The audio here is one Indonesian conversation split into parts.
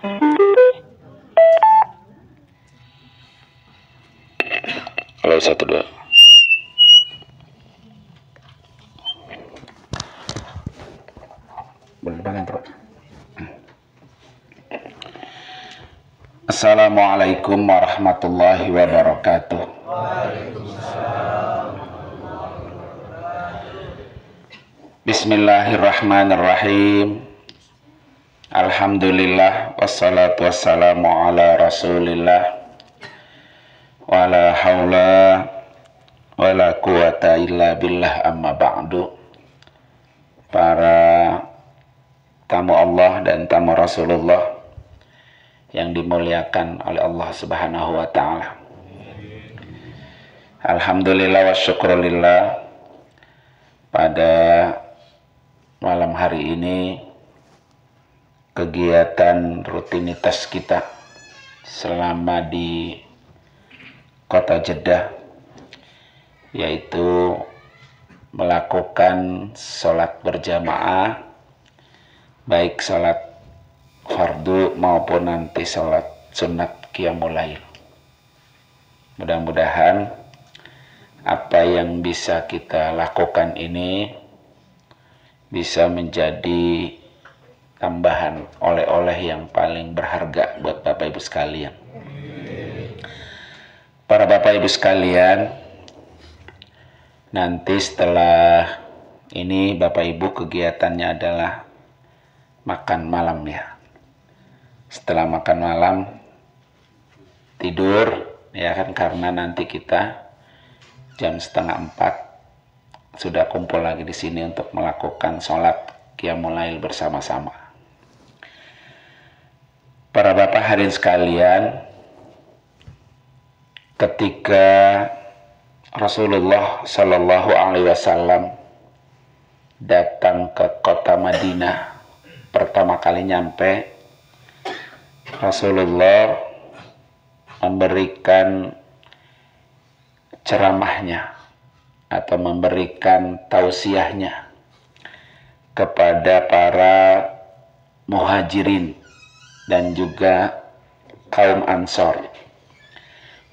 Halo, 1 2. Assalamualaikum warahmatullahi wabarakatuh. Bismillahirrahmanirrahim. Alhamdulillah wassalatu wassalamu ala Rasulillah. Wala haula wala quwata illa billah, amma ba'du. Para tamu Allah dan tamu Rasulullah yang dimuliakan oleh Allah Subhanahu wa ta'ala. Alhamdulillah wa syukrulillah, pada malam hari ini kegiatan rutinitas kita selama di kota Jeddah, yaitu melakukan sholat berjamaah, baik sholat fardu maupun nanti sholat sunat qiyamul lail. Mudah-mudahan apa yang bisa kita lakukan ini bisa menjadi tambahan oleh-oleh yang paling berharga buat Bapak Ibu sekalian. Para Bapak Ibu sekalian, nanti setelah ini Bapak Ibu kegiatannya adalah makan malam ya. Setelah makan malam tidur ya kan, karena nanti kita jam 3:30 sudah kumpul lagi di sini untuk melakukan sholat qiyamul lail bersama-sama. Para bapak hadirin sekalian, ketika Rasulullah Shallallahu Alaihi Wasallam datang ke kota Madinah pertama kali nyampe, Rasulullah memberikan ceramahnya atau memberikan tausiahnya kepada para muhajirin dan juga kaum Ansor.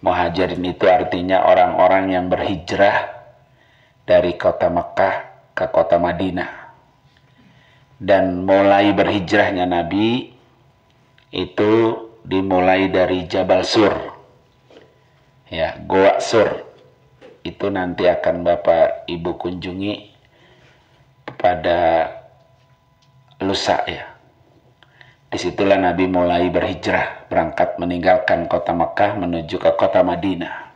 Muhajirin itu artinya orang-orang yang berhijrah dari kota Mekah ke kota Madinah. Dan mulai berhijrahnya Nabi itu dimulai dari Jabal Sur, ya, Goa Sur. Itu nanti akan Bapak Ibu kunjungi pada lusa ya. Disitulah Nabi mulai berhijrah, berangkat meninggalkan kota Mekah menuju ke kota Madinah.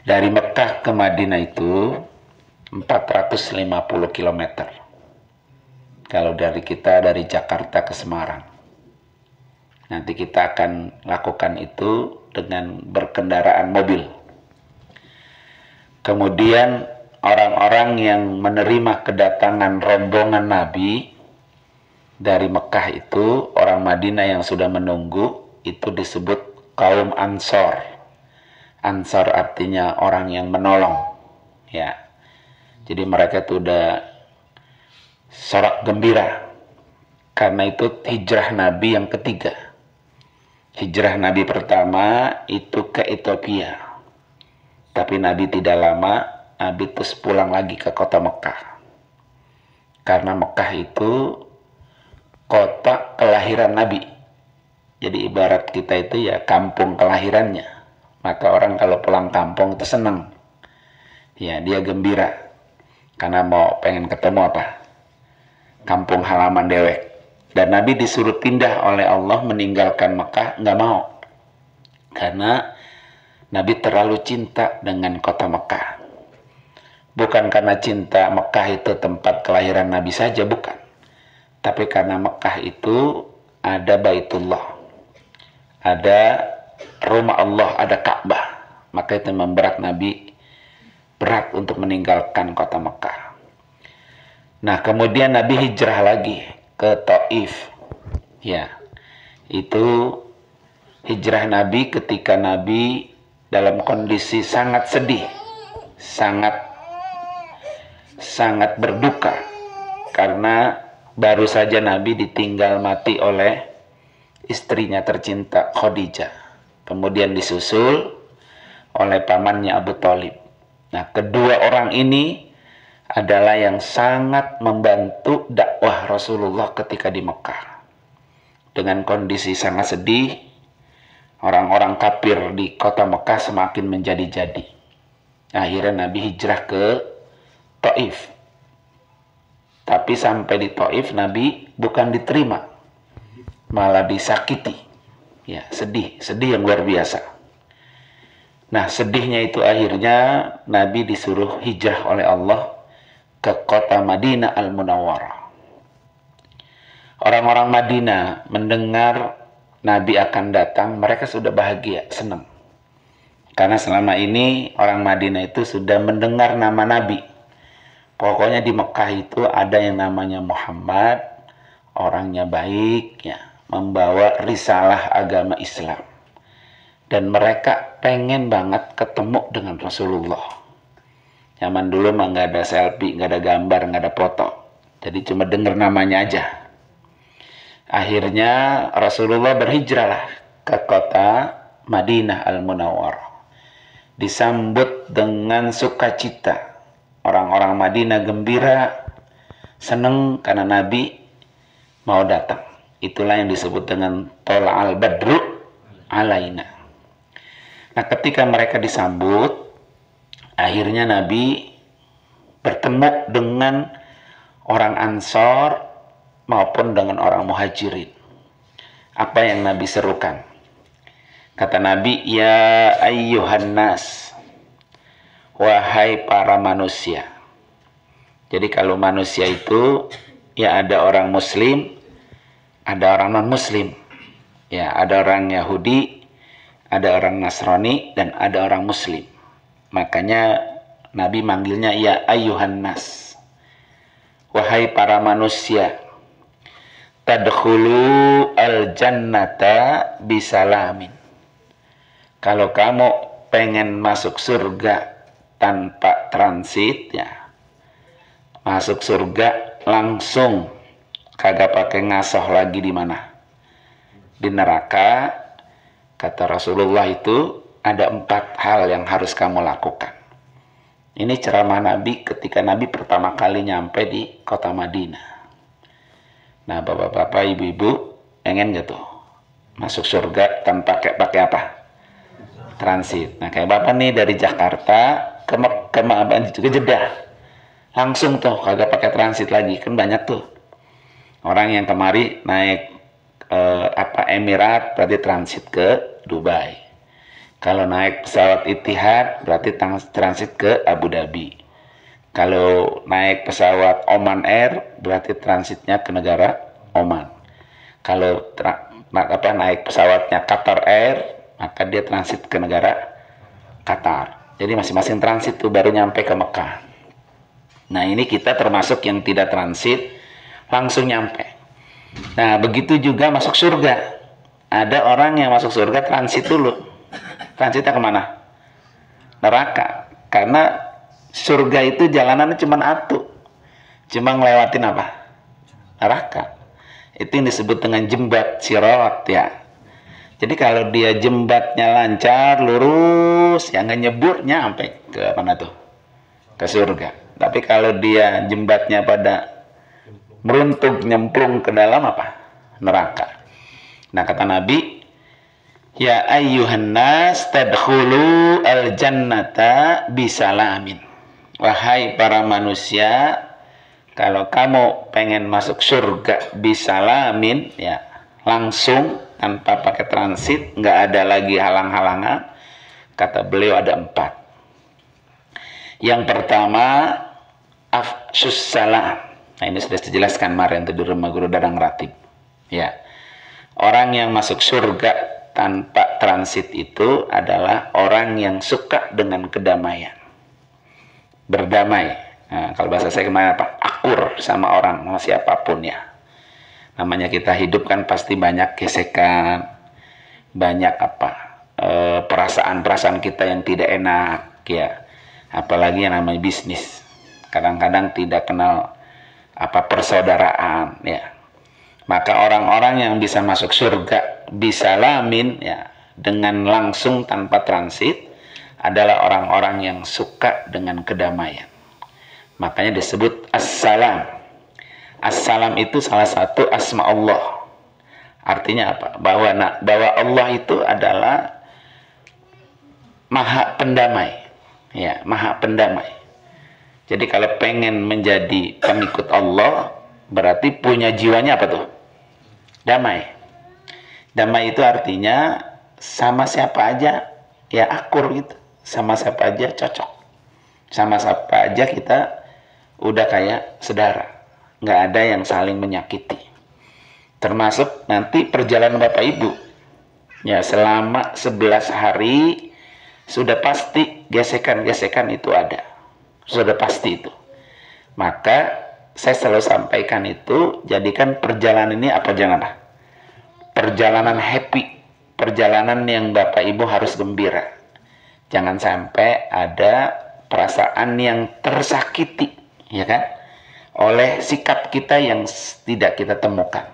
Dari Mekah ke Madinah itu 450 km. Kalau dari kita dari Jakarta ke Semarang. Nanti kita akan lakukan itu dengan berkendaraan mobil. Kemudian orang-orang yang menerima kedatangan rombongan Nabi dari Mekah itu, orang Madinah yang sudah menunggu, itu disebut kaum Ansor. Ansor artinya orang yang menolong, ya. Jadi mereka itu udah sorak gembira, karena itu hijrah Nabi yang ketiga. Hijrah Nabi pertama itu ke Ethiopia, tapi Nabi tidak lama, Nabi terus pulang lagi ke kota Mekah. Karena Mekah itu kota kelahiran Nabi. Jadi ibarat kita itu ya kampung kelahirannya. Maka orang kalau pulang kampung itu senang. Ya, dia gembira. Karena mau pengen ketemu apa? Kampung halaman dewek. Dan Nabi disuruh pindah oleh Allah meninggalkan Mekah, nggak mau. Karena Nabi terlalu cinta dengan kota Mekah. Bukan karena cinta Mekah itu tempat kelahiran Nabi saja, bukan. Tapi karena Mekah itu ada Baitullah, ada rumah Allah, ada Ka'bah. Maka itu memberat Nabi, berat untuk meninggalkan kota Mekah. Nah, kemudian Nabi hijrah lagi ke Taif. Ya, itu hijrah Nabi ketika Nabi dalam kondisi sangat sedih, sangat berduka, karena baru saja Nabi ditinggal mati oleh istrinya tercinta Khadijah. Kemudian disusul oleh pamannya Abu Thalib. Nah, kedua orang ini adalah yang sangat membantu dakwah Rasulullah ketika di Mekah. Dengan kondisi sangat sedih, orang-orang kafir di kota Mekah semakin menjadi-jadi. Akhirnya Nabi hijrah ke Taif. Tapi sampai di Taif Nabi bukan diterima, malah disakiti. Ya, sedih yang luar biasa. Nah, sedihnya itu akhirnya Nabi disuruh hijrah oleh Allah ke kota Madinah Al-Munawwarah. Orang-orang Madinah mendengar Nabi akan datang, mereka sudah bahagia, senang. Karena selama ini orang Madinah itu sudah mendengar nama Nabi. Pokoknya di Mekah itu ada yang namanya Muhammad, orangnya baik, ya, membawa risalah agama Islam. Dan mereka pengen banget ketemu dengan Rasulullah. Zaman dulu mah nggak ada selfie, nggak ada gambar, nggak ada foto. Jadi cuma dengar namanya aja. Akhirnya Rasulullah berhijrahlah ke kota Madinah Al-Munawwarah. Disambut dengan sukacita. Orang-orang Madinah gembira, senang karena Nabi mau datang. Itulah yang disebut dengan Tola'al Badru Alaina. Nah, ketika mereka disambut, akhirnya Nabi bertemu dengan orang Ansor maupun dengan orang Muhajirin. Apa yang Nabi serukan? Kata Nabi, ya ayyuhan nas, wahai para manusia. Jadi kalau manusia itu ya ada orang Muslim, ada orang non-Muslim. Ya, ada orang Yahudi, ada orang Nasrani, dan ada orang Muslim. Makanya Nabi manggilnya ya ayyuhan nas, wahai para manusia. Tadkhulu al-jannata bisalamin. Kalau kamu pengen masuk surga tanpa transit, ya, masuk surga langsung, kagak pakai ngasoh lagi di mana? Di neraka. Kata Rasulullah itu ada 4 hal yang harus kamu lakukan. Ini ceramah Nabi ketika Nabi pertama kali nyampe di kota Madinah. Nah, bapak-bapak, ibu-ibu, pengen gak tuh masuk surga tanpa pakai apa? Transit. Nah, kayak bapak nih dari Jakarta ke Jeddah, langsung tuh kagak pakai transit lagi. Kan banyak tuh orang yang kemari naik Emirat, berarti transit ke Dubai. Kalau naik pesawat Etihad berarti transit ke Abu Dhabi. Kalau naik pesawat Oman Air berarti transitnya ke negara Oman. Kalau naik pesawatnya Qatar Air, maka dia transit ke negara Qatar. Jadi masing-masing transit tuh baru nyampe ke Mekah. Nah, ini kita termasuk yang tidak transit, langsung nyampe. Nah, begitu juga masuk surga. Ada orang yang masuk surga transit dulu. Transitnya kemana? Neraka. Karena surga itu jalanannya cuma satu, cuma ngelewatin apa? Neraka. Itu yang disebut dengan jembat sirat, ya. Jadi kalau dia jembatnya lancar, lurus, yang ngenyebur nyampe ke mana tuh? Ke surga. Tapi kalau dia jembatnya pada meruntuh, nyemplung ke dalam apa? Neraka. Nah, kata Nabi, ya ayyuhan nas tadkhulu al-jannata bisalamin. Wahai para manusia, kalau kamu pengen masuk surga bisalamin, ya langsung tanpa pakai transit, nggak ada lagi halang-halangan. Kata beliau ada 4. Yang pertama, afsyus salam. Nah, ini sudah dijelaskan kemarin di rumah Guru Dadang Ratib. Ya, orang yang masuk surga tanpa transit itu adalah orang yang suka dengan kedamaian, berdamai. Nah, kalau bahasa saya kemarin apa? Akur sama orang, sama siapapun, ya. Namanya kita hidup kan pasti banyak gesekan, banyak perasaan-perasaan kita yang tidak enak, ya. Apalagi yang namanya bisnis. Kadang-kadang tidak kenal persaudaraan, ya. Maka orang-orang yang bisa masuk surga bisalamin, ya, dengan langsung tanpa transit adalah orang-orang yang suka dengan kedamaian. Makanya disebut assalam. Assalam itu salah satu asma Allah. Artinya apa? Bahwa Allah itu adalah maha pendamai, ya, maha pendamai. Jadi kalau pengen menjadi pengikut Allah, berarti punya jiwanya apa tuh? Damai. Damai itu artinya sama siapa aja ya akur gitu, sama siapa aja cocok, sama siapa aja kita udah kayak saudara, nggak ada yang saling menyakiti. Termasuk nanti perjalanan Bapak Ibu, ya, selama 11 hari sudah pasti gesekan-gesekan itu ada, sudah pasti itu. Maka saya selalu sampaikan itu, jadikan perjalanan ini apa, janganlah perjalanan happy, perjalanan yang Bapak Ibu harus gembira. Jangan sampai ada perasaan yang tersakiti, ya kan, oleh sikap kita yang tidak kita temukan.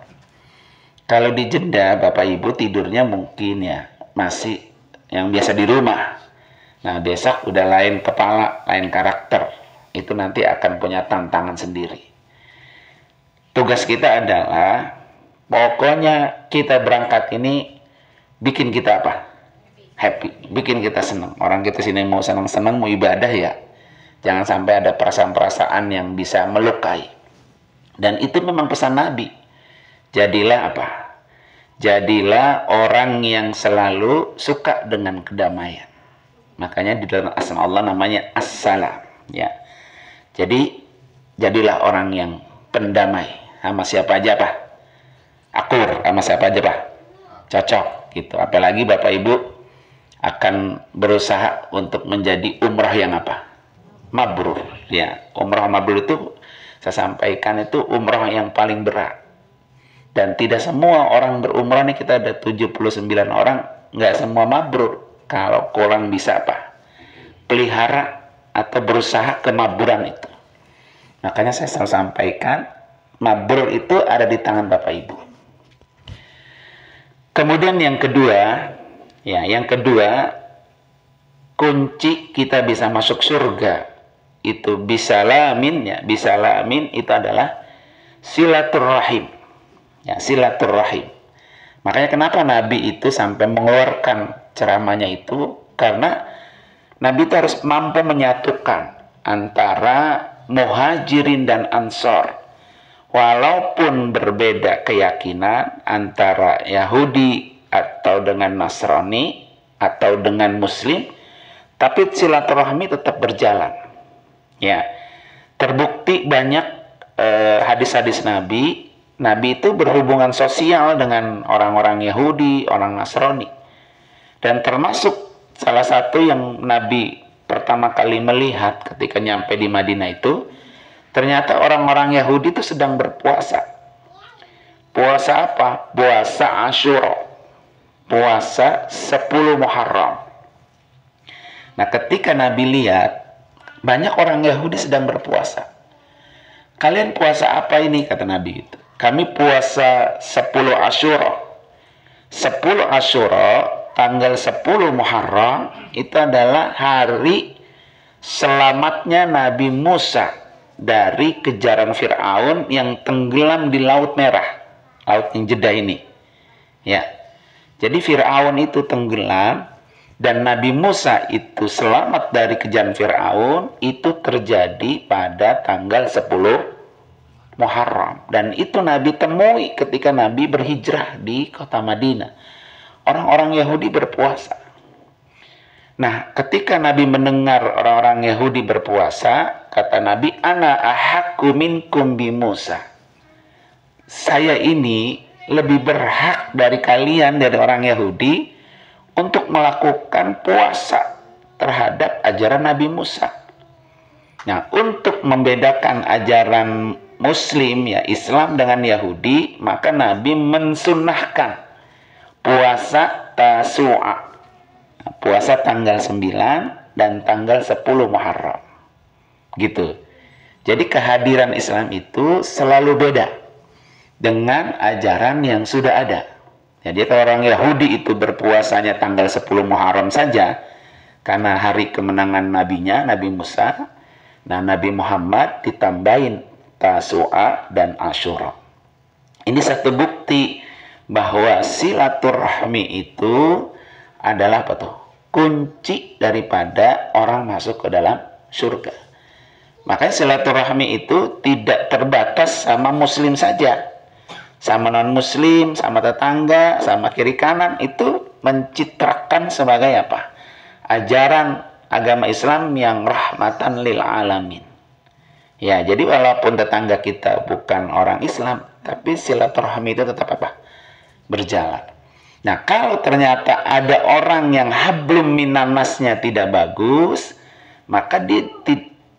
Kalau di Jeddah Bapak Ibu tidurnya mungkin ya masih yang biasa di rumah. Nah, besok udah lain kepala, lain karakter. Itu nanti akan punya tantangan sendiri. Tugas kita adalah pokoknya kita berangkat ini bikin kita apa? Happy, bikin kita senang. Orang kita sini mau senang-senang, mau ibadah ya. Jangan sampai ada perasaan-perasaan yang bisa melukai. Dan itu memang pesan Nabi. Jadilah apa? Jadilah orang yang selalu suka dengan kedamaian. Makanya di dalam asma Allah namanya As-Salam, ya. Jadi jadilah orang yang pendamai. Sama siapa aja Pak? Akur, sama siapa aja Pak? Cocok gitu. Apalagi Bapak Ibu akan berusaha untuk menjadi umrah yang apa? Mabrur, ya. Umrah mabrur itu saya sampaikan itu umrah yang paling berat. Dan tidak semua orang berumrah nih, kita ada 79 orang, nggak semua mabrur. Kalau kurang bisa apa? Pelihara atau berusaha kemaburan itu. Makanya saya selalu sampaikan, mabrur itu ada di tangan Bapak Ibu. Kemudian yang kedua, ya, yang kedua, kunci kita bisa masuk surga itu bisalamin, ya, bisalamin itu adalah silaturrahim, ya, silaturrahim. Makanya kenapa Nabi itu sampai mengeluarkan ceramahnya itu, karena Nabi itu harus mampu menyatukan antara muhajirin dan ansor. Walaupun berbeda keyakinan antara Yahudi atau dengan Nasrani atau dengan Muslim, tapi silaturahmi tetap berjalan. Ya, terbukti banyak hadis-hadis Nabi. Nabi itu berhubungan sosial dengan orang-orang Yahudi, orang Nasrani. Dan termasuk salah satu yang Nabi pertama kali melihat ketika nyampe di Madinah itu, ternyata orang-orang Yahudi itu sedang berpuasa. Puasa apa? Puasa Asyura. Puasa 10 Muharram. Nah, ketika Nabi lihat banyak orang Yahudi sedang berpuasa. Kalian puasa apa ini? Kata Nabi itu. Kami puasa 10 Asyura. 10 Asyura, tanggal 10 Muharram, itu adalah hari selamatnya Nabi Musa dari kejaran Fir'aun yang tenggelam di Laut Merah, laut yang Jeddah ini, ya. Jadi Fir'aun itu tenggelam dan Nabi Musa itu selamat dari kejaran Fir'aun, itu terjadi pada tanggal 10 Muharram. Dan itu Nabi temui ketika Nabi berhijrah di kota Madinah. Orang-orang Yahudi berpuasa. Nah, ketika Nabi mendengar orang-orang Yahudi berpuasa, kata Nabi, ana ahakku minkum bi Musa. Saya ini lebih berhak dari kalian, dari orang Yahudi, untuk melakukan puasa terhadap ajaran Nabi Musa. Nah, untuk membedakan ajaran Muslim, ya, Islam dengan Yahudi, maka Nabi mensunnahkan puasa Tasu'a. Puasa tanggal 9 dan tanggal 10 Muharram. Gitu. Jadi kehadiran Islam itu selalu beda dengan ajaran yang sudah ada. Jadi kalau orang Yahudi itu berpuasanya tanggal 10 Muharram saja karena hari kemenangan nabinya, Nabi Musa. Nah, Nabi Muhammad ditambahin Tasu'a dan Asyura. Ini satu bukti bahwa silaturahmi itu adalah apa tuh? Kunci daripada orang masuk ke dalam surga. Makanya silaturahmi itu tidak terbatas sama muslim saja. Sama non-muslim, sama tetangga, sama kiri kanan, itu mencitrakan sebagai apa? Ajaran agama Islam yang rahmatan lil alamin. Ya, jadi walaupun tetangga kita bukan orang Islam, tapi silaturahmi itu tetap apa? Berjalan. Nah, kalau ternyata ada orang yang hablum minannasnya tidak bagus, maka dia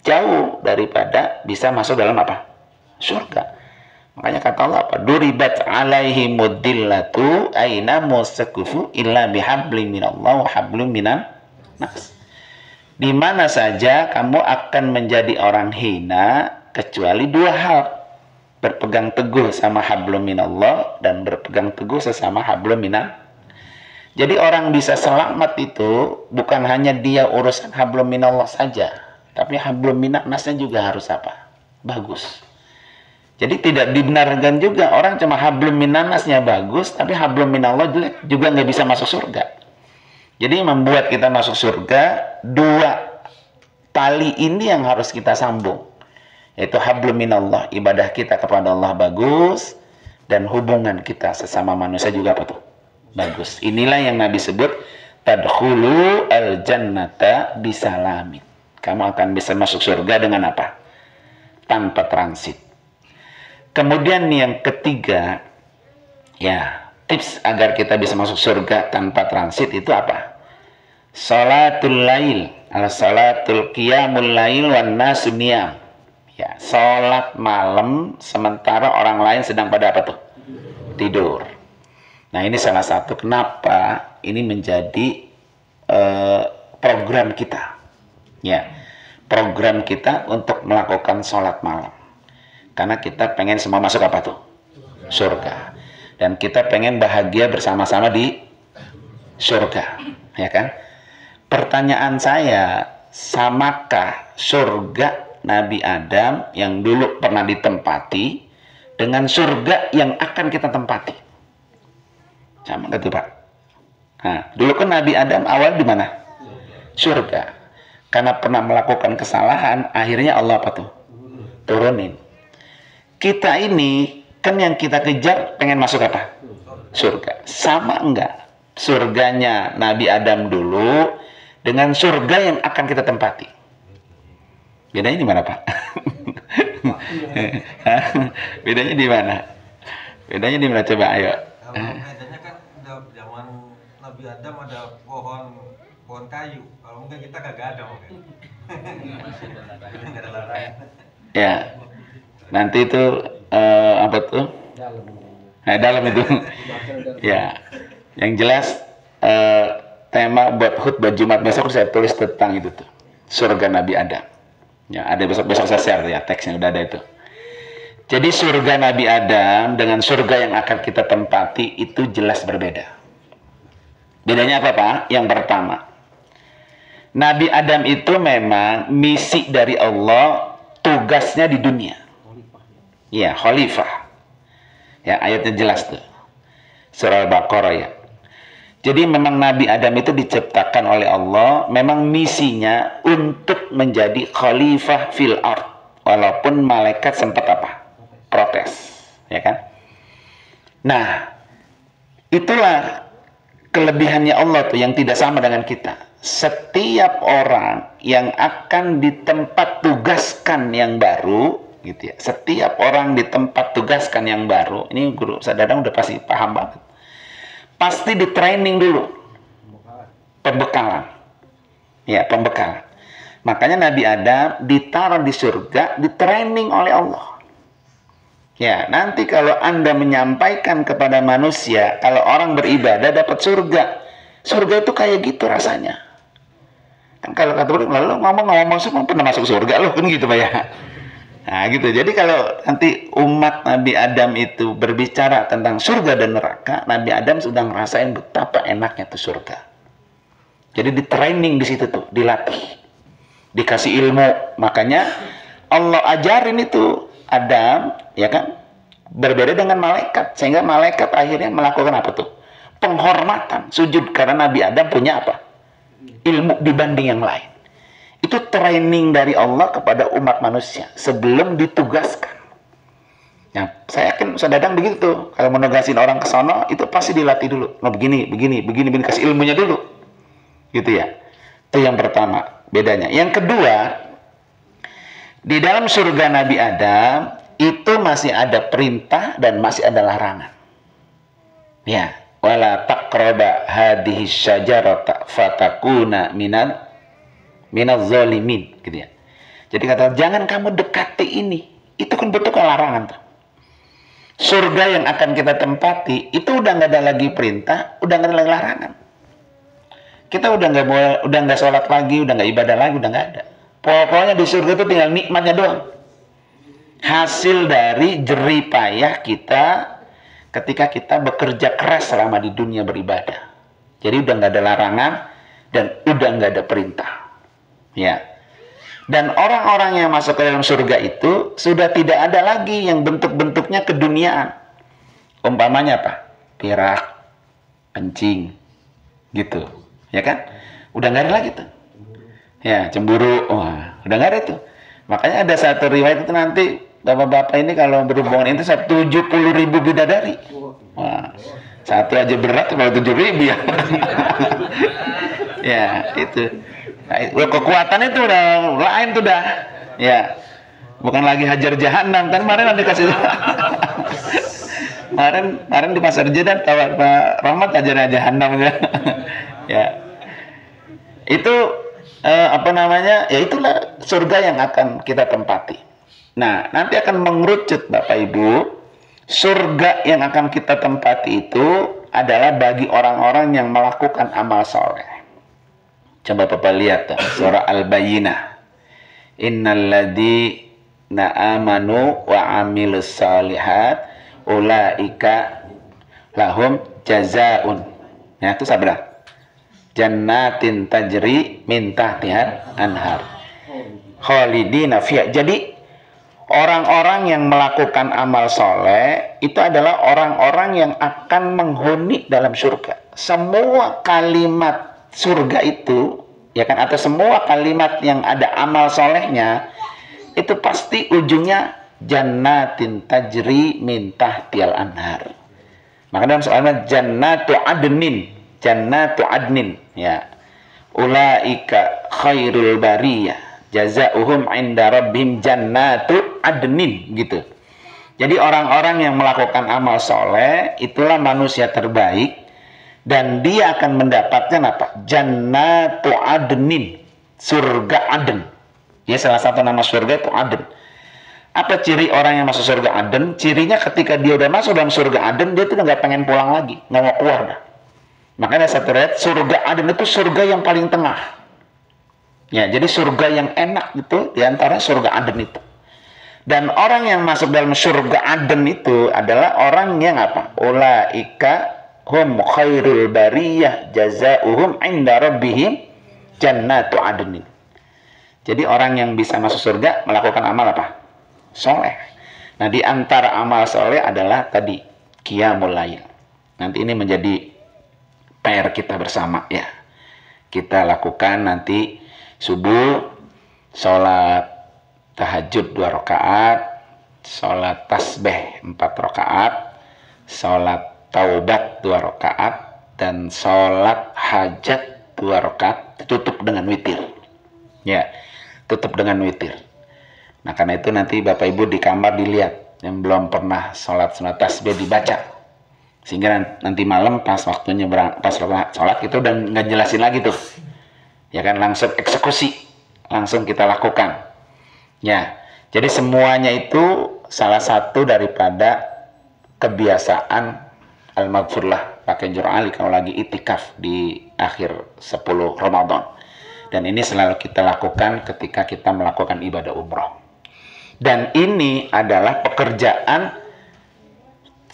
jauh daripada bisa masuk dalam apa? Surga. Makanya kata Allah apa? Duribat alaihi mudillatu aina musakufu illa bihablim minallah wa hablim minan nas. Di mana saja kamu akan menjadi orang hina kecuali dua hal. Berpegang teguh sama hablum minallah dan berpegang teguh sesama hablum minan. Jadi orang bisa selamat itu bukan hanya dia urusan hablum minallah saja, tapi hablum minan nasnya juga harus apa? Bagus. Jadi tidak dibenarkan juga orang cuma hablum minan nasnya bagus, tapi hablum minallah jelek juga nggak bisa masuk surga. Jadi membuat kita masuk surga, dua tali ini yang harus kita sambung. Yaitu hablum minallah, ibadah kita kepada Allah bagus, dan hubungan kita sesama manusia juga apa tuh? Bagus. Inilah yang Nabi sebut, tadkhulu al-jannata bisalamin. Kamu akan bisa masuk surga dengan apa? Tanpa transit. Kemudian yang ketiga, ya, tips agar kita bisa masuk surga tanpa transit itu apa? Salatul lail, salatul qiyamul lail wan nasu niyam. Ya, salat malam sementara orang lain sedang pada apa tuh? Tidur. Nah, ini salah satu kenapa ini menjadi program kita. Ya, program kita untuk melakukan salat malam. Karena kita pengen semua masuk apa tuh? Surga. Dan kita pengen bahagia bersama-sama di surga. Ya kan? Pertanyaan saya, samakah surga Nabi Adam yang dulu pernah ditempati dengan surga yang akan kita tempati? Sama nggak tuh, Pak? Nah, dulu kan Nabi Adam awal di mana? Surga. Karena pernah melakukan kesalahan, akhirnya Allah apa tuh? Turunin. Kita ini kan yang kita kejar pengen masuk apa? Surga. Sama enggak surganya Nabi Adam dulu dengan surga yang akan kita tempati? Bedanya di mana, Pak? Bedanya di mana? Bedanya di mana, coba ayo. Bedanya kan zaman Nabi Adam ada pohon kayu. Kalau mungkin kita kagak ada mungkin. Nggak ada larangan. Ya. Nanti itu apa tuh? Nah, dalam itu. Ya. Yang jelas tema buat khutbah Jumat besok saya tulis tentang itu tuh. Surga Nabi Adam. Ya, ada besok saya share ya, teksnya udah ada itu. Jadi surga Nabi Adam dengan surga yang akan kita tempati itu jelas berbeda. Bedanya apa, Pak? Yang pertama, Nabi Adam itu memang misi dari Allah, tugasnya di dunia. Ya, khalifah. Ya, ayatnya jelas tuh. Surah Al-Baqarah ya. Jadi memang Nabi Adam itu diciptakan oleh Allah, memang misinya untuk menjadi khalifah fil ard. Walaupun malaikat sempat apa? Protes, ya kan? Nah, itulah kelebihannya Allah tuh yang tidak sama dengan kita. Setiap orang yang akan ditempat tugaskan yang baru, gitu ya. Setiap orang ditempat tugaskan yang baru, ini guru Sadadang udah pasti paham banget. Pasti di training dulu, pembekalan, ya pembekalan. Makanya Nabi Adam ditaruh di surga, di training oleh Allah. Ya, nanti kalau Anda menyampaikan kepada manusia, kalau orang beribadah dapat surga, surga itu kayak gitu rasanya. Kan kalau kata orang, lalu ngomong-ngomong semua pernah masuk surga loh, kan gitu Pak ya. Nah gitu. Jadi kalau nanti umat Nabi Adam itu berbicara tentang surga dan neraka, Nabi Adam sudah ngerasain betapa enaknya tuh surga. Jadi di training di situ tuh, dilatih, dikasih ilmu. Makanya Allah ajarin itu Adam, ya kan, berbeda dengan malaikat, sehingga malaikat akhirnya melakukan apa tuh? Penghormatan, sujud, karena Nabi Adam punya apa? Ilmu dibanding yang lain. Itu training dari Allah kepada umat manusia sebelum ditugaskan. Nah, saya yakin Ustaz Dadang begitu tuh. Kalau menugasin orang ke sono, itu pasti dilatih dulu. Nah, begini, kasih ilmunya dulu. Gitu ya. Itu yang pertama, bedanya. Yang kedua, di dalam surga Nabi Adam itu masih ada perintah dan masih ada larangan. Ya, wala taqraba hadhihi syajarata fatakuna minaz zalimin, gitu ya. Jadi kata jangan kamu dekati ini. Itu kan bentuknya larangan tuh. Surga yang akan kita tempati itu udah nggak ada lagi perintah, udah nggak ada lagi larangan. Kita udah nggak sholat lagi, udah nggak ibadah lagi, udah nggak ada. Pokoknya di surga itu tinggal nikmatnya doang. Hasil dari jerih payah kita ketika kita bekerja keras selama di dunia beribadah. Jadi udah nggak ada larangan dan udah nggak ada perintah. Ya. Dan orang-orang yang masuk ke dalam surga itu sudah tidak ada lagi yang bentuk-bentuknya keduniaan. Umpamanya apa? Pirak, kencing, gitu. Ya kan? Udah nggak ada lagi tuh. Ya, cemburu. Wah, udah nggak ada tuh. Makanya ada satu riwayat itu nanti bapak-bapak ini kalau berhubungan itu 70.000 bidadari. Wah, satu aja berat kalau 7.000 ya. Ya, itu. Nah, kekuatan itu udah lain tuh dah. Ya. Bukan lagi hajar jahanam kan kemarin nanti kasih. kemarin di pasar Jeddah Pak Rahmat hajar jahanam ya. Ya. Itu apa namanya? Ya itulah surga yang akan kita tempati. Nah, nanti akan mengerucut Bapak Ibu. Surga yang akan kita tempati itu adalah bagi orang-orang yang melakukan amal soleh. Coba Bapak lihat surah Al-Bayyinah. Innalladzina amanu wa amilus solihat ulaika lahum jazaun. Ya, itu sabda. Jannatin tajri min tahtiha anhar. Khalidina fiha. Jadi orang-orang yang melakukan amal soleh itu adalah orang-orang yang akan menghuni dalam surga. Semua kalimat surga itu, ya kan, atau semua kalimat yang ada amal solehnya itu pasti ujungnya jannatin tajri min tahtial anhar. Maka dalam soalnya jannatu adnin, ya, ulaika khairul bariyah jazaohum inda rabbihim jannatu adnin, gitu. Jadi orang-orang yang melakukan amal soleh itulah manusia terbaik. Dan dia akan mendapatkan apa? Jannatu adnin, surga Aden. Ya, salah satu nama surga itu Aden. Apa ciri orang yang masuk surga Aden? Cirinya ketika dia udah masuk dalam surga Aden, dia tuh nggak pengen pulang lagi, nggak mau keluar dah. Makanya satu ayat, surga Aden itu surga yang paling tengah. Ya, jadi surga yang enak itu diantara surga Aden itu. Dan orang yang masuk dalam surga Aden itu adalah orang yang apa? Ulaika hum khairul bariyah jazaohum inda rabbihim jannatu adnin. Jadi orang yang bisa masuk surga melakukan amal apa? Soleh. Nah, di antara amal soleh adalah tadi qiyamul lail. Nanti ini menjadi PR kita bersama ya. Kita lakukan nanti subuh sholat tahajud 2 rakaat, sholat tasbih 4 rakaat, sholat taubat 2 rakaat, dan sholat hajat 2 rakaat, tutup dengan witir. Ya, tutup dengan witir. Nah, karena itu nanti Bapak Ibu di kamar dilihat yang belum pernah sholat sunat tasbih dibaca, sehingga nanti malam pas waktunya pas sholat itu udah nggak jelasin lagi tuh, ya kan, langsung eksekusi, langsung kita lakukan. Ya, jadi semuanya itu salah satu daripada kebiasaan al-maghfurlah pakai jur'ah ali kalau lagi itikaf di akhir 10 Ramadan. Dan ini selalu kita lakukan ketika kita melakukan ibadah umroh. Dan ini adalah pekerjaan,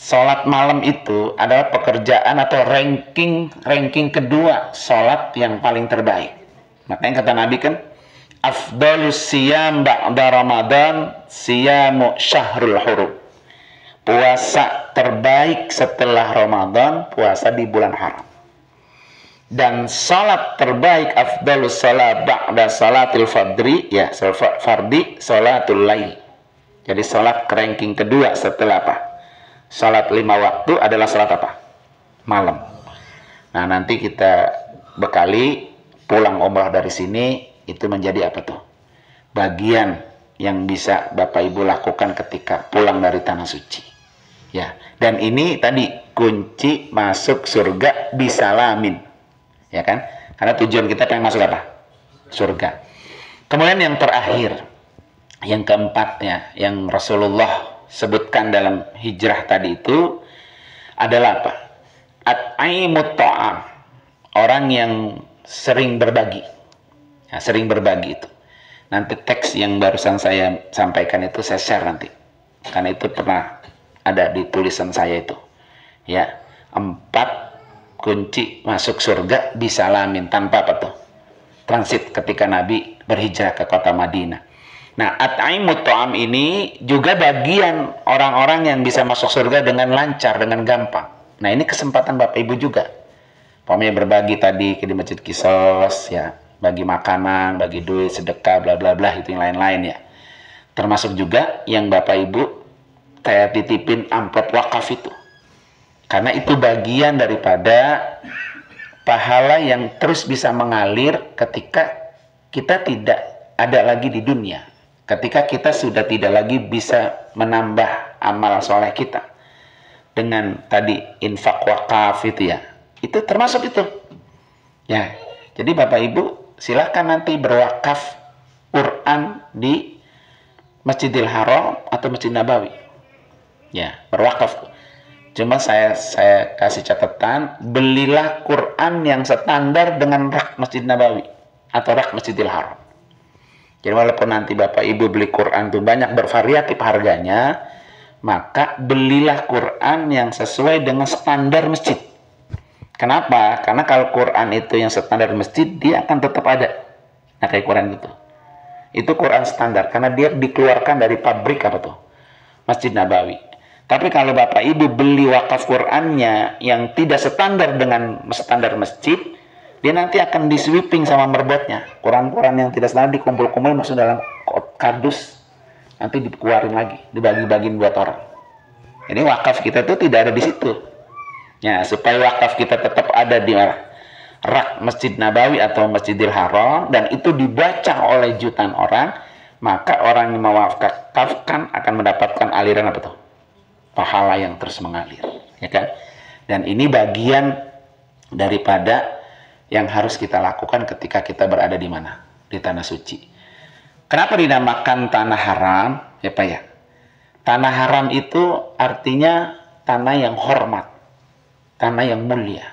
sholat malam itu adalah pekerjaan atau ranking kedua sholat yang paling terbaik. Makanya kata Nabi kan, afdalus siyam ba'da Ramadan siyamu syahrul hurum. Puasa terbaik setelah Ramadan, puasa di bulan haram. Dan salat terbaik, afdalus salat ba'da salatil fardhi, ya, fardi, salatul lail. Jadi salat ranking kedua setelah apa? Salat 5 waktu adalah salat apa? Malam. Nah, nanti kita bekali pulang umrah dari sini, itu menjadi apa tuh? Bagian yang bisa Bapak Ibu lakukan ketika pulang dari tanah suci. Ya, dan ini tadi kunci masuk surga bisalamin. Ya kan? Karena tujuan kita pengen masuk apa? Surga. Kemudian yang terakhir, yang keempatnya, yang Rasulullah sebutkan dalam hijrah tadi itu adalah apa? At'imut ta'am. Orang yang sering berbagi. Ya, sering berbagi itu. Nanti teks yang barusan saya sampaikan itu saya share nanti. Karena itu pernah ada di tulisan saya itu. Ya, 4 kunci masuk surga bisalamin, tanpa apa tuh? Transit ketika Nabi berhijrah ke kota Madinah. Nah, at'imut ta'am ini juga bagian orang-orang yang bisa masuk surga dengan lancar, dengan gampang. Nah, ini kesempatan Bapak Ibu juga. Pokoknya berbagi tadi di Masjid Qisas, ya, bagi makanan, bagi duit, sedekah, bla bla bla, itu yang lain-lain ya. Termasuk juga yang Bapak Ibu saya titipin amplop wakaf itu. Karena itu bagian daripada pahala yang terus bisa mengalir ketika kita tidak ada lagi di dunia. Ketika kita sudah tidak lagi bisa menambah amal soleh kita. Dengan tadi infak wakaf itu ya. Itu termasuk itu. Ya, jadi Bapak Ibu silakan nanti berwakaf Quran di Masjidil Haram atau Masjid Nabawi. Ya, berwakaf. Cuma saya kasih catatan, belilah Quran yang standar dengan rak Masjid Nabawi atau rak Masjidil Haram. Jadi walaupun nanti Bapak Ibu beli Quran itu banyak bervariatif harganya, maka belilah Quran yang sesuai dengan standar masjid. Kenapa? Karena kalau Quran itu yang standar masjid, dia akan tetap ada. Nah, kayak Quran itu. Itu Quran standar karena dia dikeluarkan dari pabrik apa tuh? Masjid Nabawi. Tapi kalau Bapak Ibu beli wakaf Qur'annya yang tidak standar dengan standar masjid, dia nanti akan di-sweeping sama merbotnya. Quran-Quran yang tidak standar dikumpul-kumpul masuk dalam kardus, nanti dikeluarin lagi, dibagi-bagiin buat orang. Jadi wakaf kita itu tidak ada di situ. Ya, supaya wakaf kita tetap ada di rak Masjid Nabawi atau Masjidil Haram, dan itu dibaca oleh jutaan orang, maka orang yang mewakafkan akan mendapatkan aliran apa tuh? Pahala yang terus mengalir, ya kan? Dan ini bagian daripada yang harus kita lakukan ketika kita berada di mana? Di tanah suci. Kenapa dinamakan tanah haram? Ya Pak ya. Tanah haram itu artinya tanah yang hormat, tanah yang mulia.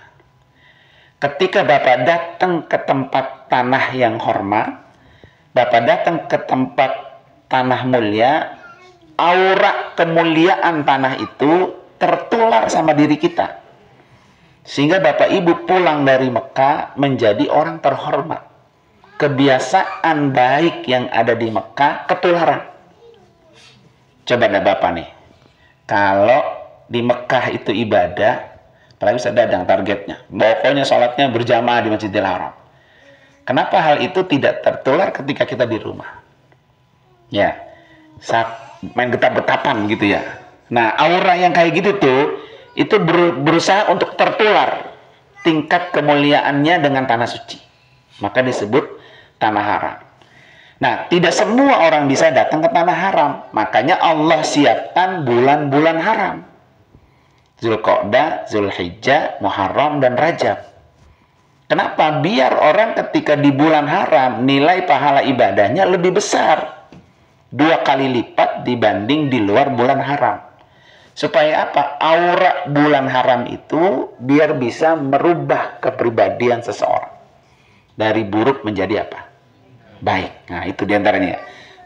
Ketika Bapak datang ke tempat tanah yang hormat, Bapak datang ke tempat tanah mulia, aura kemuliaan tanah itu tertular sama diri kita. Sehingga Bapak Ibu pulang dari Mekah menjadi orang terhormat. Kebiasaan baik yang ada di Mekah ketularan. Coba dah Bapak nih. Kalau di Mekah itu ibadah, apalagi bisa dadang targetnya. Pokoknya sholatnya berjamaah di Masjidil Haram. Kenapa hal itu tidak tertular ketika kita di rumah? Ya, saat main getap-getapan gitu ya. Nah, aura yang kayak gitu tuh, itu berusaha untuk tertular tingkat kemuliaannya dengan tanah suci. Maka disebut tanah haram. Nah, tidak semua orang bisa datang ke tanah haram. Makanya Allah siapkan bulan-bulan haram. Zulqa'dah, Zulhijjah, Muharram, dan Rajab. Kenapa? Biar orang ketika di bulan haram nilai pahala ibadahnya lebih besar. 2 kali lipat dibanding di luar bulan haram. Supaya apa? Aura bulan haram itu biar bisa merubah kepribadian seseorang. Dari buruk menjadi apa? Baik. Nah, itu diantaranya.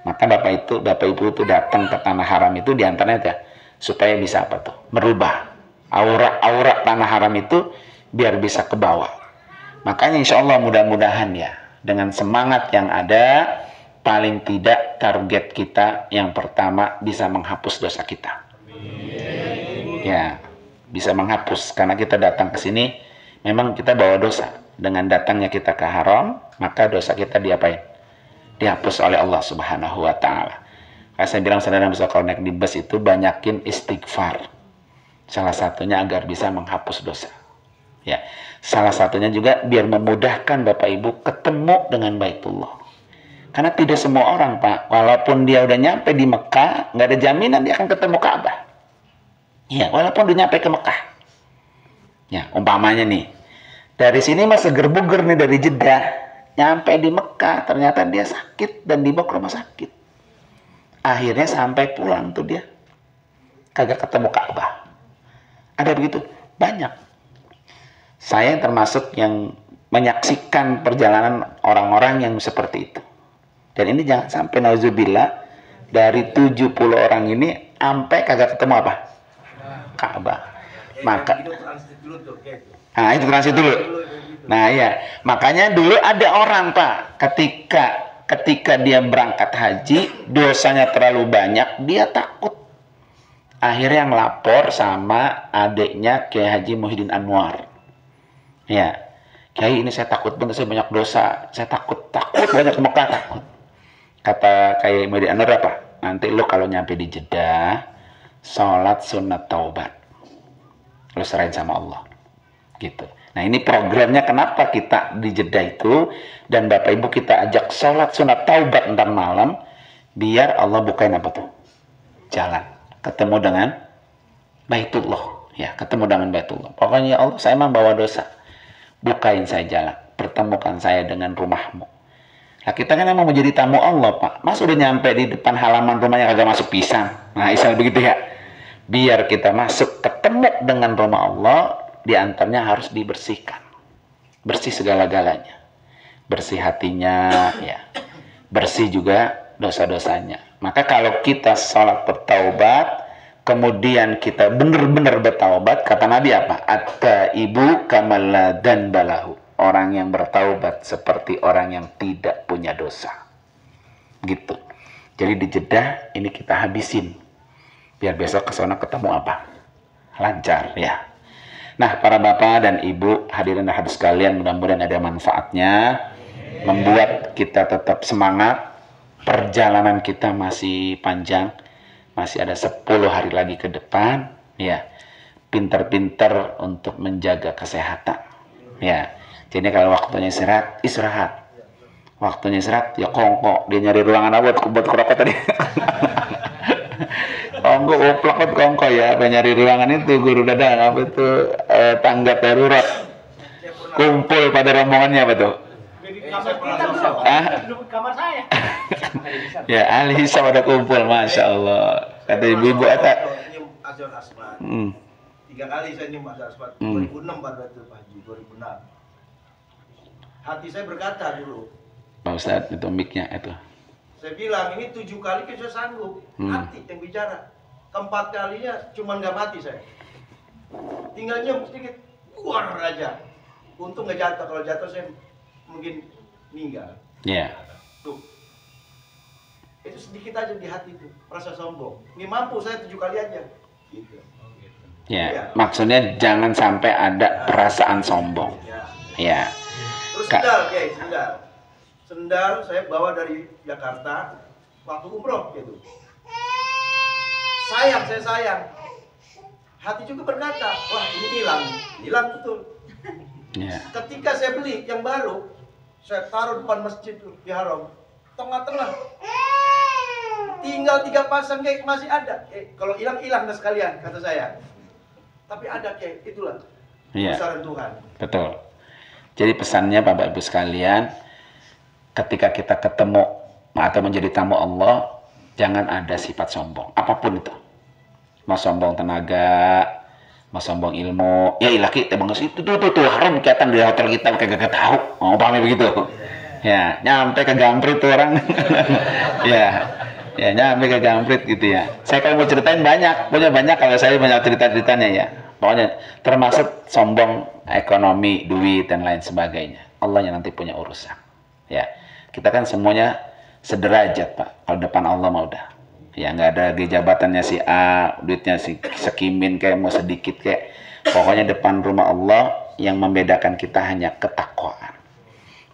Maka Bapak Ibu itu datang ke tanah haram itu diantaranya ya, supaya bisa apa tuh? Merubah aura tanah haram itu biar bisa ke bawah. Makanya insya Allah mudah-mudahan ya, dengan semangat yang ada, paling tidak target kita yang pertama bisa menghapus dosa kita. Ya, bisa menghapus karena kita datang ke sini memang kita bawa dosa. Dengan datangnya kita ke haram, maka dosa kita diapain? Dihapus oleh Allah Subhanahu wa taala. Kayak saya bilang saudara bisa kalau naik di bus itu banyakin istighfar. Salah satunya agar bisa menghapus dosa. Ya, salah satunya juga biar memudahkan Bapak Ibu ketemu dengan Baitullah. Karena tidak semua orang, Pak, walaupun dia udah nyampe di Mekah, nggak ada jaminan dia akan ketemu Ka'bah. Ya, walaupun udah nyampe ke Mekah. Ya, umpamanya nih, dari sini mas seger buger nih dari Jeddah, nyampe di Mekah, ternyata dia sakit dan dibawa ke rumah sakit. Akhirnya sampai pulang tuh dia, kagak ketemu Ka'bah. Ada begitu? Banyak. Saya termasuk yang menyaksikan perjalanan orang-orang yang seperti itu. Dan ini jangan sampai nauzubillah, dari 70 orang ini sampai kagak ketemu apa? Ka'bah. Maka nah itu transit dulu. Nah ya, makanya dulu ada orang, Pak, ketika dia berangkat haji, dosanya terlalu banyak, dia takut. Akhirnya ngelapor sama adiknya Kiai Haji Muhyiddin Anwar. Ya, Kiai, ini saya takut banget, saya banyak dosa, saya takut banyak Mekah, takut. Kata Kiai Muhyiddin Anwar apa? Nanti lo kalau nyampe di Jeddah, sholat sunat taubat, lo serahin sama Allah, gitu. Nah ini programnya kenapa kita di Jeddah itu, dan Bapak Ibu kita ajak sholat sunat taubat ntar malam, biar Allah bukain apa tuh? Jalan, ketemu dengan Baitullah, ya, ketemu dengan Baitullah. Pokoknya ya Allah, saya memang bawa dosa, bukain saya jalan, pertemukan saya dengan rumahmu. Nah kita kan emang mau jadi tamu Allah, Pak. Mas udah nyampe di depan halaman rumahnya kagak masuk pisang. Nah isal begitu ya. Biar kita masuk ketemu dengan rumah Allah, diantaranya harus dibersihkan. Bersih segala-galanya. Bersih hatinya, ya. Bersih juga dosa-dosanya. Maka kalau kita sholat bertaubat, kemudian kita benar-benar bertaubat, kata Nabi apa? At-taibu kamala dan balahu. Orang yang bertaubat seperti orang yang tidak punya dosa. Gitu. Jadi di Jeddah ini kita habisin. Biar besok ke sana ketemu apa? Lancar ya. Nah, para bapak dan ibu, hadirin dan hadirat sekalian, mudah-mudahan ada manfaatnya. Membuat kita tetap semangat. Perjalanan kita masih panjang. Masih ada 10 hari lagi ke depan. Ya. Pinter-pinter untuk menjaga kesehatan. Ya. Jadi kalau waktunya istirahat. Waktunya istirahat, ya kongko. Dia nyari ruangan apa buat kerokok tadi. Kongko ya. Nyari ruangan itu, guru dadang. Apa itu, tanggap darurat. Kumpul pada rombongannya apa tuh? Kamar saya. Ya, ahli hisab pada kumpul, Masya Allah. Kata ibu-ibu eta. 3 kali saya nyium Azhar Aswad. 2006 pada itu Pak Haji, 2006. Hati saya berkata dulu, Pak Ustadz, itu mic-nya itu. Saya bilang, ini 7 kali saya sanggup. Hati yang bicara. Keempat kalinya cuma nggak mati saya. Tinggal nyium sedikit, keluar aja. Untung nggak jatuh. Kalau jatuh saya mungkin meninggal. Iya. Tuh. Itu sedikit aja di hati itu, rasa sombong. Ini mampu saya 7 kali aja. Gitu. Ya, maksudnya jangan sampai ada perasaan sombong. Ya. Terus sendal saya bawa dari Jakarta waktu umroh gitu. Saya sayang. Hati juga berkata, wah ini hilang betul. Ya. Ketika saya beli yang baru, saya taruh depan masjid di Haram, tengah-tengah. Tinggal 3 pasang kayak masih ada. Kalau hilang dah sekalian kata saya. Tapi ada kayak itulah. Besaran Tuhan. Betul. Jadi pesannya Bapak Ibu sekalian, ketika kita ketemu atau menjadi tamu Allah, jangan ada sifat sombong, apapun itu. Mau sombong tenaga, mau sombong ilmu, ya ilah kita bang itu tuh haram kelihatan di hotel kita kayak gak tahu, mau pahami begitu. Ya, nyampe ke Gamprit tuh orang. Ya. Ya, nyampe ke Gamprit gitu ya. Saya kalau mau ceritain banyak, punya banyak kalau saya banyak cerita-ceritanya ya. Pokoknya termasuk sombong ekonomi, duit dan lain sebagainya. Allah yang nanti punya urusan. Ya. Kita kan semuanya sederajat, Pak. Kalau depan Allah mah udah. Ya, nggak ada jabatannya si A, duitnya si sekimin kayak mau sedikit kayak. Pokoknya depan rumah Allah yang membedakan kita hanya ketakwaan.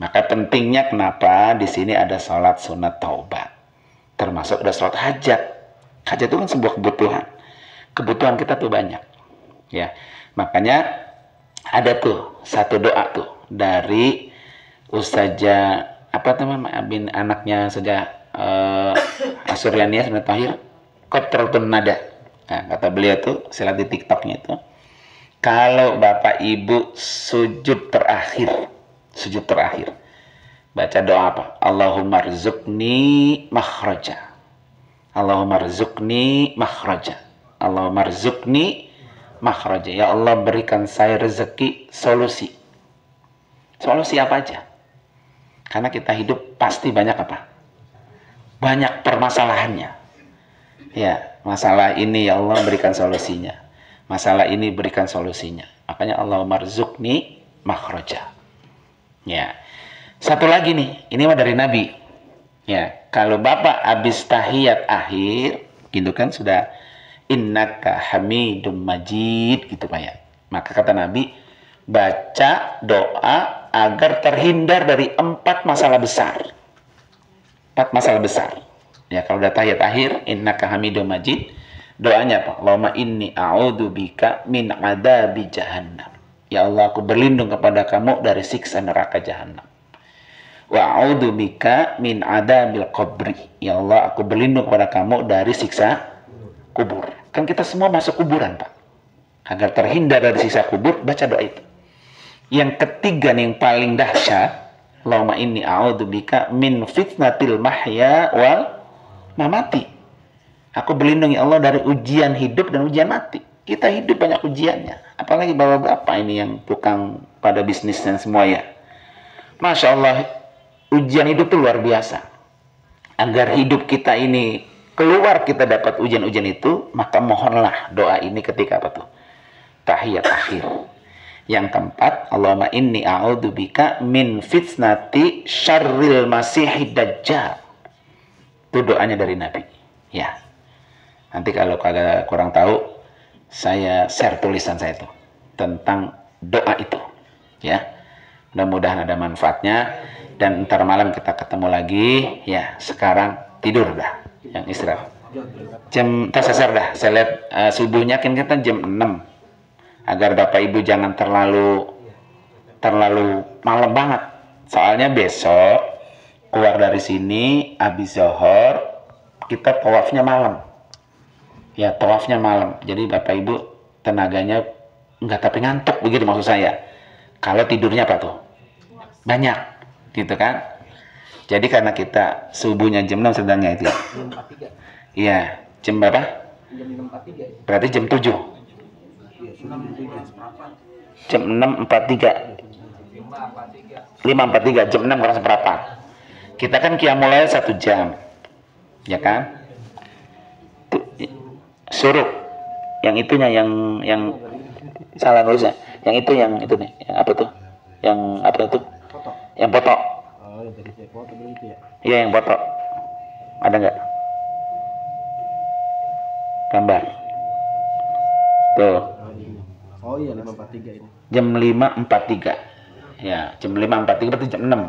Maka pentingnya kenapa di sini ada sholat sunat taubat. Termasuk ada sholat hajat. Hajat itu kan sebuah kebutuhan. Kebutuhan kita tuh banyak. Ya, makanya ada tuh satu doa tuh dari Ustazah apa teman bin anaknya saja Asuryania Sunnah Tahir Qatratun Nada. Nah, kata beliau tuh saya lihat di TikToknya itu, kalau bapak ibu sujud terakhir baca doa apa? Allahumma rzuqni makhraja. Allahumma rzuqni makhraja. Allahumma rzuqni makhraja. Ya Allah berikan saya rezeki solusi. Solusi apa aja? Karena kita hidup pasti banyak apa? Banyak permasalahannya. Ya, masalah ini ya Allah berikan solusinya. Masalah ini berikan solusinya. Makanya Allahumma rzuqni makhraja. Ya. Satu lagi nih, ini mah dari Nabi. Ya, kalau Bapak habis tahiyat akhir, gitu kan sudah innaka hamidum majid gitu Pak ya. Maka kata Nabi, baca doa agar terhindar dari 4 masalah besar. 4 masalah besar. Ya, kalau udah tahiyat akhir, innaka hamidum majid, doanya apa? Allahumma inni a'udzubika min adzabi jahannam. Ya Allah, aku berlindung kepada kamu dari siksa neraka jahanam. Wa a'udzubika min adzabil qabri. Ya Allah, aku berlindung kepada kamu dari siksa kubur. Kan kita semua masuk kuburan, Pak. Agar terhindar dari siksa kubur, baca doa itu. Yang ketiga nih yang paling dahsyat, Allahumma inni a'udzubika min fitnatil mahya wal mamati. Aku berlindung ya Allah dari ujian hidup dan ujian mati. Kita hidup banyak ujiannya. Apalagi bapak-bapak ini yang tukang pada bisnisnya semua ya. Masya Allah, ujian hidup itu luar biasa. Agar hidup kita ini keluar kita dapat ujian-ujian itu, maka mohonlah doa ini ketika apa tuh? Tahiyat akhir. Yang keempat, Allahumma inni a'udzubika min fitnati syarril masihid dajjal. Itu doanya dari Nabi. Ya. Nanti kalau kagak kurang tahu, saya share tulisan saya itu tentang doa itu. Ya. Mudah-mudahan ada manfaatnya. Dan ntar malam kita ketemu lagi. Ya, sekarang tidur dah. Yang istirahat. Jam tersesar dah. Saya lihat subuhnya kan kita jam 6. Agar Bapak Ibu jangan terlalu malam banget. Soalnya besok keluar dari sini habis zuhur kita tawafnya malam. Ya, tawafnya malam. Jadi Bapak Ibu tenaganya enggak tapi ngantuk begitu maksud saya. Kalau tidurnya apa tuh? Banyak. Gitu kan? Jadi karena kita subuhnya jam 6 sedangnya itu. Jam 4.3. Iya, jam berapa? Jam 6.43. Berarti jam 7. Jam 6.43. 5.43, jam 6 kurang seperempat. Kita kan qiyamul lail 1 jam. Ya kan? Suruh. Yang itunya yang salah nulisnya. Yang itu nih. Yang apa tuh? Yang apa tuh? Yang foto. Oh, yang tadi saya foto begitu ya? Iya, yang foto. Ada nggak? Gambar. Tuh. Oh iya, 5.43 ini. Jam 5.43. Ya, jam 5.43 berarti jam 6.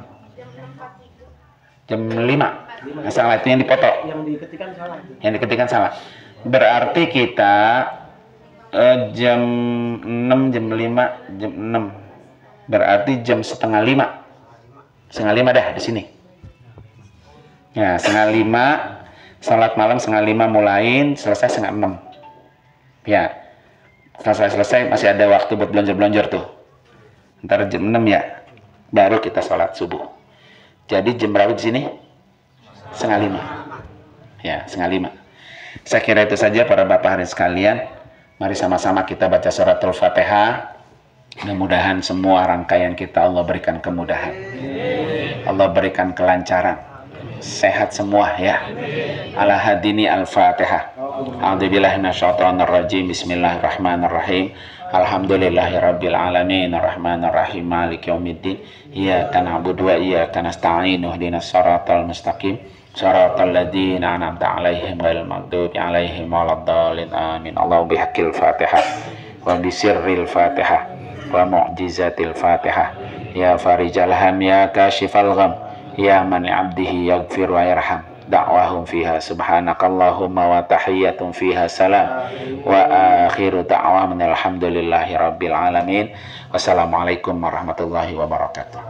Jam 5. Nah, salah itu yang dipoto. Yang diketikkan salah. Yang diketikkan salah. Berarti kita jam 6, jam 5, jam 6. Berarti jam setengah 5. Setengah 5 dah di sini. Ya, setengah 5 salat malam, setengah 5 mulain, selesai setengah 6. Ya. Selesai masih ada waktu buat belonjor-belonjor tuh. Ntar jam 6 ya. Baru kita sholat subuh. Jadi jam berapa di sini? Setengah 5. Ya, setengah 5. Saya kira itu saja para bapak hari sekalian. Mari sama-sama kita baca suratul Fatihah. Mudah-mudahan semua rangkaian kita Allah berikan kemudahan. Allah berikan kelancaran, sehat semua ya. Ala hadini al-Fatihah. A'udzubillahi minasyaitonir rajim. Bismillahirrahmanirrahim. Alhamdulillahirabbil alamin arrahmanir rahim maliki yaumiddin iyyaka na'budu wa iyyaka nasta'in ihdinas siratal mustaqim siratal ladzina an'amta 'alaihim ghairil maghdubi 'alaihim waladdallin amin. Allahu bihaqqil Fatihah wa bisirril Fatihah wa mu'jizatil Fatihah ya farijal ham ya kashifal gham ya man 'abdihi yaghfir wa yarham. Da'wahum fiha subhanakallahumma wa tahiyyatun fiha salam wa akhiru da'wahum alhamdulillahi rabbil alamin. Wassalamualaikum warahmatullahi wabarakatuh.